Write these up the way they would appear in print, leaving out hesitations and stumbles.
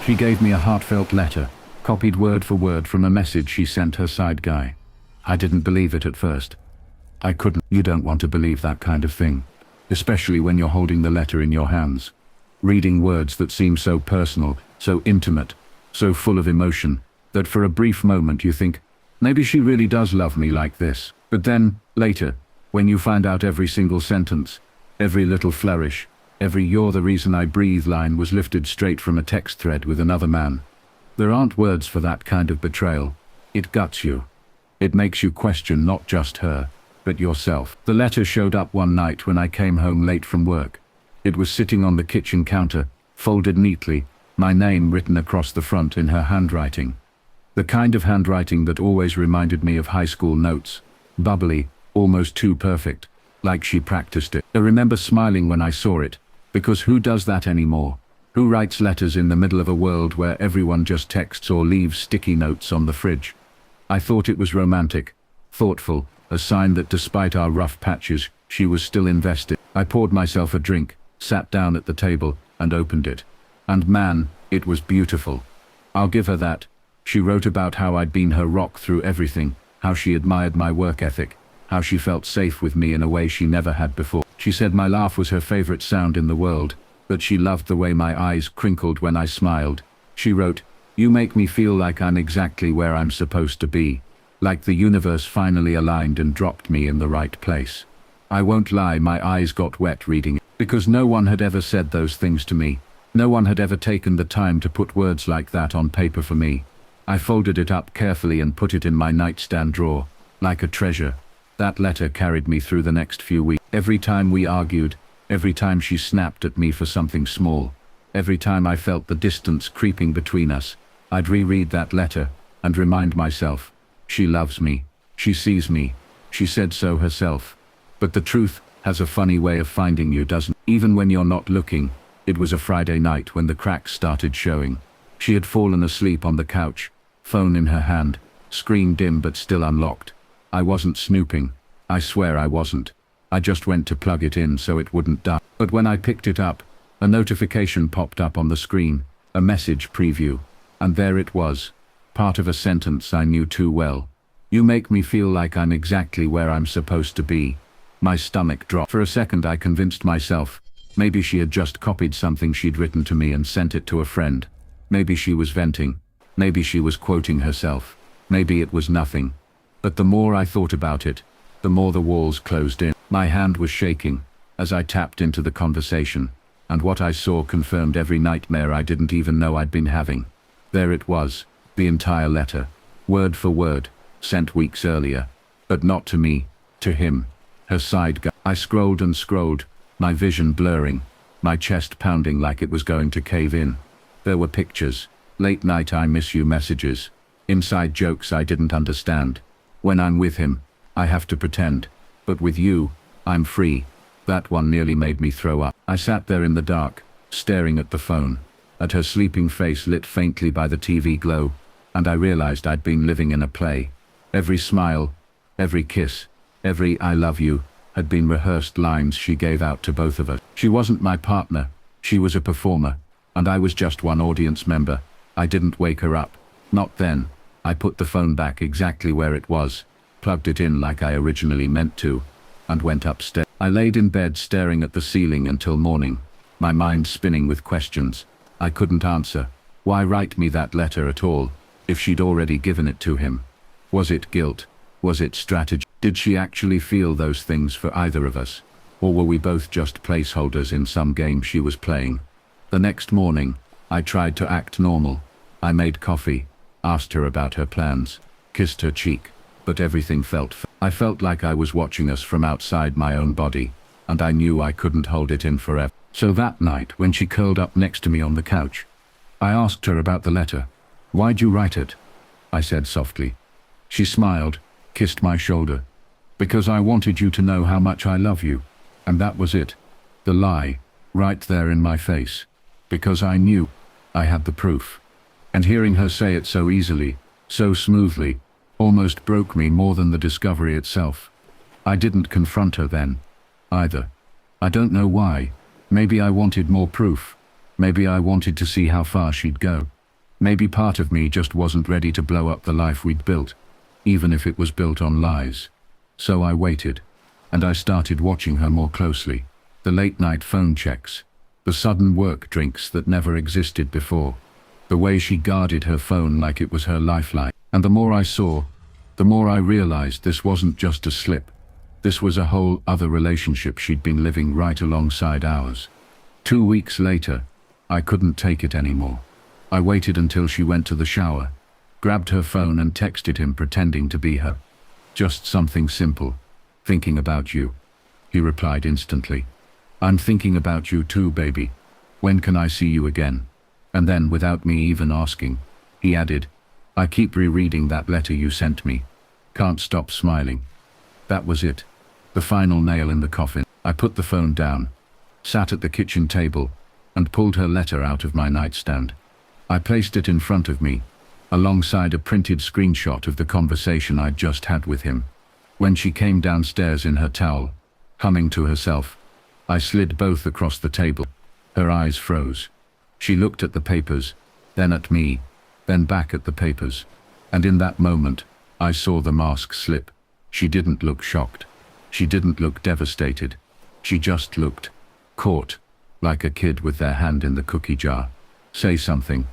She gave me a heartfelt letter, copied word for word from a message she sent her side guy. I didn't believe it at first. I couldn't. You don't want to believe that kind of thing, especially when you're holding the letter in your hands, reading words that seem so personal, so intimate, so full of emotion, that for a brief moment you think, maybe she really does love me like this. But then, later, when you find out every single sentence, every little flourish, every "you're the reason I breathe" line was lifted straight from a text thread with another man, there aren't words for that kind of betrayal. It guts you. It makes you question not just her, but yourself. The letter showed up one night when I came home late from work. It was sitting on the kitchen counter, folded neatly, my name written across the front in her handwriting. The kind of handwriting that always reminded me of high school notes. Bubbly, almost too perfect, like she practiced it. I remember smiling when I saw it, because who does that anymore? Who writes letters in the middle of a world where everyone just texts or leaves sticky notes on the fridge? I thought it was romantic, thoughtful, a sign that despite our rough patches, she was still invested. I poured myself a drink, sat down at the table, and opened it. And man, it was beautiful. I'll give her that. She wrote about how I'd been her rock through everything, how she admired my work ethic, how she felt safe with me in a way she never had before. She said my laugh was her favorite sound in the world, that she loved the way my eyes crinkled when I smiled. She wrote, "You make me feel like I'm exactly where I'm supposed to be, like the universe finally aligned and dropped me in the right place." I won't lie, my eyes got wet reading it, because no one had ever said those things to me. No one had ever taken the time to put words like that on paper for me. I folded it up carefully and put it in my nightstand drawer, like a treasure. That letter carried me through the next few weeks. Every time we argued, every time she snapped at me for something small, every time I felt the distance creeping between us, I'd reread that letter and remind myself, she loves me, she sees me, she said so herself. But the truth has a funny way of finding you, doesn't it? Even when you're not looking. It was a Friday night when the cracks started showing. She had fallen asleep on the couch, phone in her hand, screen dim but still unlocked. I wasn't snooping. I swear I wasn't. I just went to plug it in so it wouldn't die. But when I picked it up, a notification popped up on the screen, a message preview, and there it was, part of a sentence I knew too well. "You make me feel like I'm exactly where I'm supposed to be." My stomach dropped. For a second I convinced myself, maybe she had just copied something she'd written to me and sent it to a friend. Maybe she was venting. Maybe she was quoting herself. Maybe it was nothing. But the more I thought about it, the more the walls closed in. My hand was shaking as I tapped into the conversation, and what I saw confirmed every nightmare I didn't even know I'd been having. There it was, the entire letter, word for word, sent weeks earlier, but not to me, to him, her side guy. I scrolled and scrolled, my vision blurring, my chest pounding like it was going to cave in. There were pictures, late night "I miss you" messages, inside jokes I didn't understand. When I'm with him, I have to pretend, but with you, I'm free. That one nearly made me throw up. I sat there in the dark, staring at the phone, at her sleeping face lit faintly by the TV glow, and I realized I'd been living in a play. Every smile, every kiss, every "I love you" had been rehearsed lines she gave out to both of us. She wasn't my partner, she was a performer, and I was just one audience member. I didn't wake her up. Not then. I put the phone back exactly where it was, plugged it in like I originally meant to, and went upstairs. I laid in bed staring at the ceiling until morning, my mind spinning with questions I couldn't answer. Why write me that letter at all, if she'd already given it to him? Was it guilt? Was it strategy? Did she actually feel those things for either of us? Or were we both just placeholders in some game she was playing? The next morning, I tried to act normal. I made coffee, asked her about her plans, kissed her cheek, but everything felt I felt like I was watching us from outside my own body, and I knew I couldn't hold it in forever. So that night, when she curled up next to me on the couch, I asked her about the letter. "Why'd you write it?" I said softly. She smiled, kissed my shoulder. "Because I wanted you to know how much I love you." And that was it. The lie, right there in my face. Because I knew I had the proof. And hearing her say it so easily, so smoothly, almost broke me more than the discovery itself. I didn't confront her then, either. I don't know why. Maybe I wanted more proof. Maybe I wanted to see how far she'd go. Maybe part of me just wasn't ready to blow up the life we'd built, even if it was built on lies. So I waited, and I started watching her more closely. The late-night phone checks, the sudden work drinks that never existed before, the way she guarded her phone like it was her lifeline. And the more I saw, the more I realized this wasn't just a slip. This was a whole other relationship she'd been living right alongside ours. 2 weeks later, I couldn't take it anymore. I waited until she went to the shower, grabbed her phone and texted him pretending to be her. Just something simple. Thinking about you. He replied instantly. I'm thinking about you too, baby. When can I see you again? And then, without me even asking, he added, I keep rereading that letter you sent me. Can't stop smiling. That was it. The final nail in the coffin. I put the phone down, sat at the kitchen table, and pulled her letter out of my nightstand. I placed it in front of me, alongside a printed screenshot of the conversation I'd just had with him. When she came downstairs in her towel, humming to herself, I slid both across the table. Her eyes froze. She looked at the papers, then at me, then back at the papers. And in that moment, I saw the mask slip. She didn't look shocked. She didn't look devastated. She just looked caught, like a kid with their hand in the cookie jar. Say something,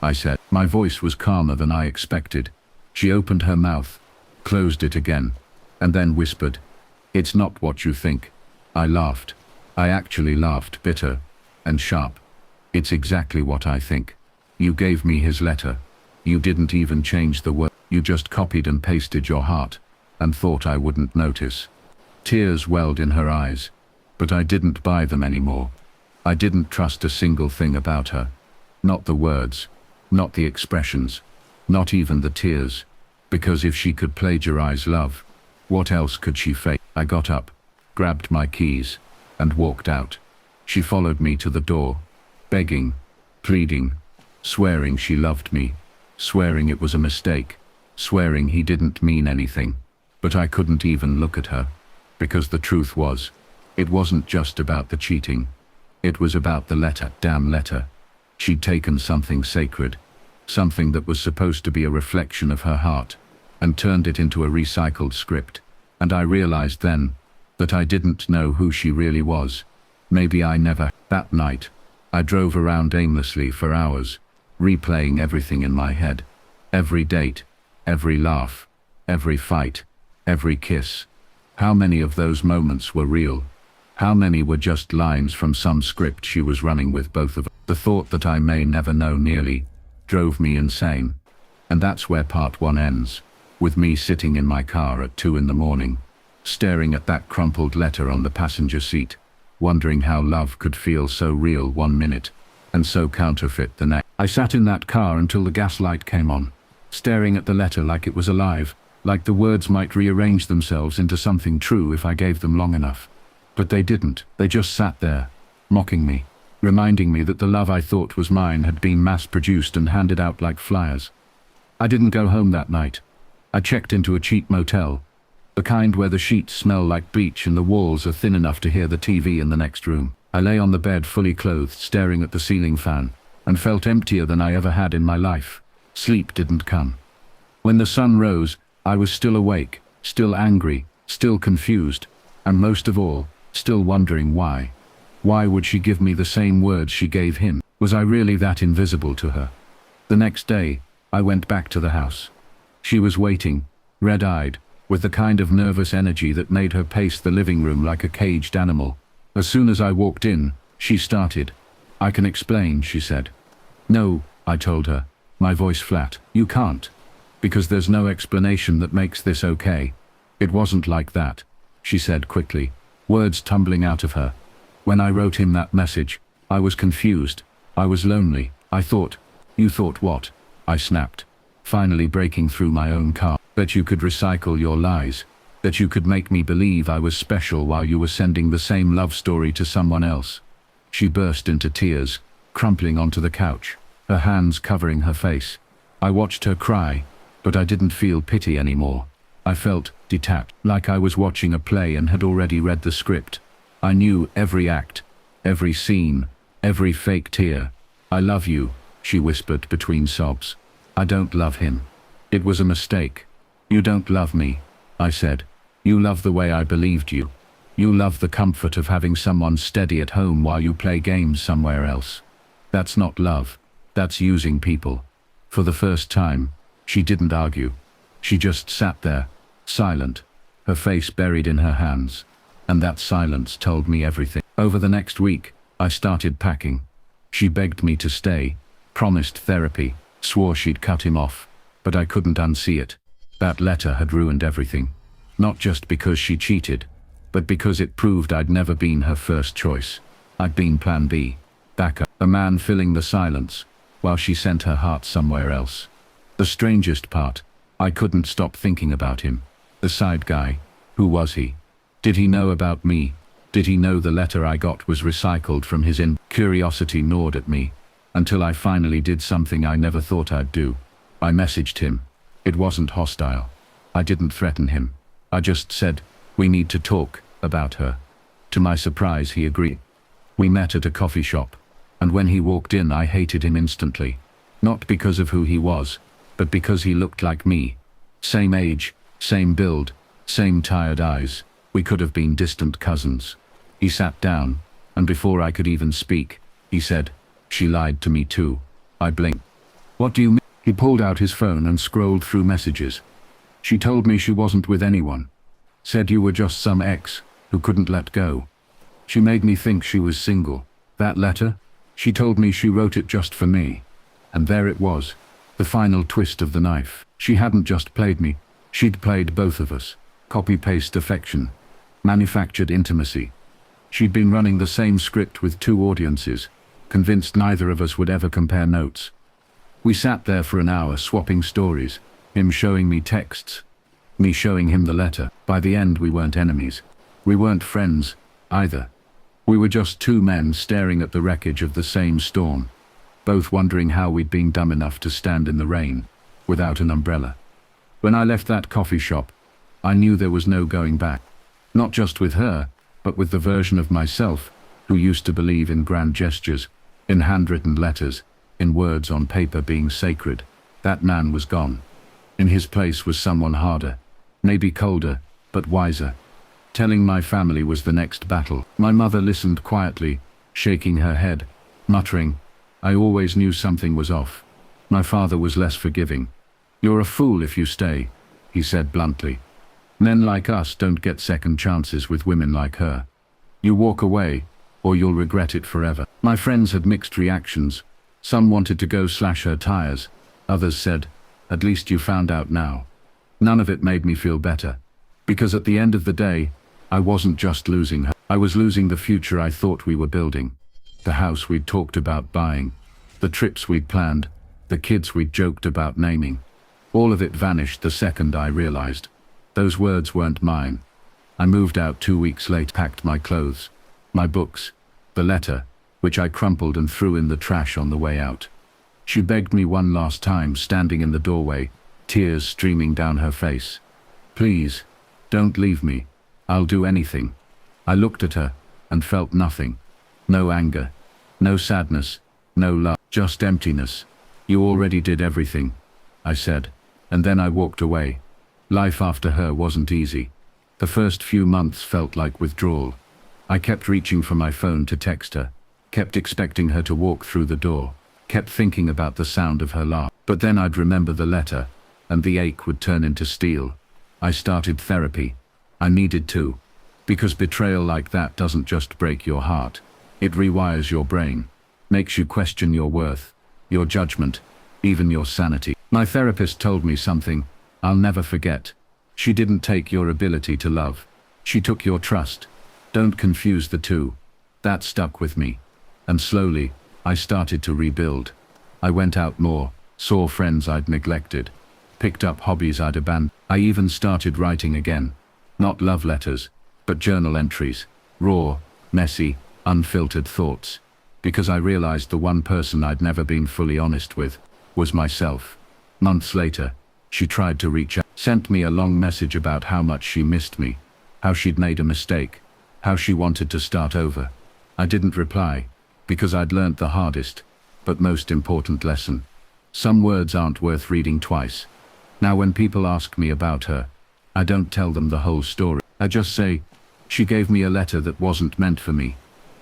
I said. My voice was calmer than I expected. She opened her mouth, closed it again, and then whispered, It's not what you think. I laughed. I actually laughed, bitter and sharp. It's exactly what I think. You gave me his letter. You didn't even change the word. You just copied and pasted your heart, and thought I wouldn't notice. Tears welled in her eyes, but I didn't buy them anymore. I didn't trust a single thing about her. Not the words, not the expressions, not even the tears. Because if she could plagiarize love, what else could she fake? I got up, grabbed my keys, and walked out. She followed me to the door, begging, pleading, swearing she loved me, swearing it was a mistake, swearing he didn't mean anything. But I couldn't even look at her, because the truth was, it wasn't just about the cheating. It was about the letter, damn letter. She'd taken something sacred, something that was supposed to be a reflection of her heart, and turned it into a recycled script. And I realized then that I didn't know who she really was. Maybe I never. That night, I drove around aimlessly for hours, replaying everything in my head. Every date, every laugh, every fight, every kiss. How many of those moments were real? How many were just lines from some script she was running with both of us? The thought that I may never know nearly drove me insane. And that's where part 1 ends, with me sitting in my car at 2 in the morning, staring at that crumpled letter on the passenger seat, wondering how love could feel so real 1 minute, and so counterfeit the next. I sat in that car until the gas light came on, staring at the letter like it was alive, like the words might rearrange themselves into something true if I gave them long enough. But they didn't. They just sat there, mocking me, reminding me that the love I thought was mine had been mass-produced and handed out like flyers. I didn't go home that night. I checked into a cheap motel, the kind where the sheets smell like bleach and the walls are thin enough to hear the TV in the next room. I lay on the bed fully clothed, staring at the ceiling fan, and felt emptier than I ever had in my life. Sleep didn't come. When the sun rose, I was still awake, still angry, still confused, and most of all, still wondering why. Why would she give me the same words she gave him? Was I really that invisible to her? The next day, I went back to the house. She was waiting, red-eyed, with the kind of nervous energy that made her pace the living room like a caged animal. As soon as I walked in, she started. I can explain, she said. No, I told her, my voice flat. You can't. Because there's no explanation that makes this okay. It wasn't like that, she said quickly, words tumbling out of her. When I wrote him that message, I was confused. I was lonely. I thought. You thought what? I snapped, finally breaking through my own calm. That you could recycle your lies. That you could make me believe I was special while you were sending the same love story to someone else. She burst into tears, crumpling onto the couch, her hands covering her face. I watched her cry, but I didn't feel pity anymore. I felt detached, like I was watching a play and had already read the script. I knew every act, every scene, every fake tear. I love you, she whispered between sobs. I don't love him. It was a mistake. You don't love me, I said. You love the way I believed you. You love the comfort of having someone steady at home while you play games somewhere else. That's not love. That's using people. For the first time, she didn't argue. She just sat there, silent, her face buried in her hands. And that silence told me everything. Over the next week, I started packing. She begged me to stay, promised therapy, swore she'd cut him off, but I couldn't unsee it. That letter had ruined everything. Not just because she cheated, but because it proved I'd never been her first choice. I'd been plan B, backup, a man filling the silence, while she sent her heart somewhere else. The strangest part, I couldn't stop thinking about him. The side guy. Who was he? Did he know about me? Did he know the letter I got was recycled from his Curiosity gnawed at me, until I finally did something I never thought I'd do. I messaged him. It wasn't hostile. I didn't threaten him. I just said, we need to talk about her. To my surprise, he agreed. We met at a coffee shop, and when he walked in, I hated him instantly. Not because of who he was, but because he looked like me. Same age, same build, same tired eyes. We could have been distant cousins. He sat down, and before I could even speak, he said, she lied to me too. I blinked. What do you mean? He pulled out his phone and scrolled through messages. She told me she wasn't with anyone. Said you were just some ex who couldn't let go. She made me think she was single. That letter? She told me she wrote it just for me. And there it was, the final twist of the knife. She hadn't just played me, she'd played both of us. Copy-paste affection. Manufactured intimacy. She'd been running the same script with two audiences, convinced neither of us would ever compare notes. We sat there for an hour swapping stories, him showing me texts, me showing him the letter. By the end, we weren't enemies. We weren't friends, either. We were just two men staring at the wreckage of the same storm, both wondering how we'd been dumb enough to stand in the rain, without an umbrella. When I left that coffee shop, I knew there was no going back. Not just with her, but with the version of myself who used to believe in grand gestures, in handwritten letters, in words on paper being sacred. That man was gone. In his place was someone harder, maybe colder, but wiser. Telling my family was the next battle. My mother listened quietly, shaking her head, muttering, I always knew something was off. My father was less forgiving. You're a fool if you stay, he said bluntly. Men like us don't get second chances with women like her. You walk away, or you'll regret it forever. My friends had mixed reactions. Some wanted to go slash her tires. Others said, at least you found out now. None of it made me feel better. Because at the end of the day, I wasn't just losing her. I was losing the future I thought we were building. The house we'd talked about buying. The trips we'd planned. The kids we'd joked about naming. All of it vanished the second I realized. Those words weren't mine. I moved out 2 weeks later, packed my clothes, my books, the letter, which I crumpled and threw in the trash on the way out. She begged me one last time, standing in the doorway, tears streaming down her face. Please, don't leave me. I'll do anything. I looked at her and felt nothing. No anger, no sadness, no love, just emptiness. You already did everything, I said, and then I walked away. Life after her wasn't easy. The first few months felt like withdrawal. I kept reaching for my phone to text her, kept expecting her to walk through the door, kept thinking about the sound of her laugh. But then I'd remember the letter, and the ache would turn into steel. I started therapy. I needed to. Because betrayal like that doesn't just break your heart. It rewires your brain, makes you question your worth, your judgment, even your sanity. My therapist told me something I'll never forget. She didn't take your ability to love. She took your trust. Don't confuse the two. That stuck with me. And slowly, I started to rebuild. I went out more, saw friends I'd neglected, picked up hobbies I'd abandoned. I even started writing again. Not love letters, but journal entries. Raw, messy, unfiltered thoughts. Because I realized the one person I'd never been fully honest with was myself. Months later, she tried to reach out, sent me a long message about how much she missed me, how she'd made a mistake, how she wanted to start over. I didn't reply, because I'd learnt the hardest. but most important lesson. Some words aren't worth reading twice. Now when people ask me about her, I don't tell them the whole story. I just say, she gave me a letter that wasn't meant for me.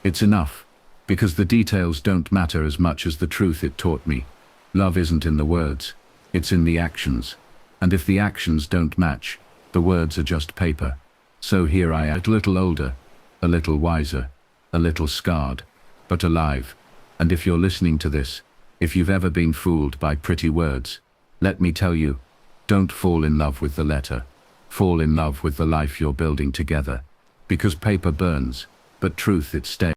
It's enough, because the details don't matter as much as the truth it taught me. Love isn't in the words, it's in the actions. And if the actions don't match, the words are just paper. So here I am, a little older, a little wiser, a little scarred, but alive. And if you're listening to this, if you've ever been fooled by pretty words, let me tell you, don't fall in love with the letter. Fall in love with the life you're building together. Because paper burns, but truth it stays.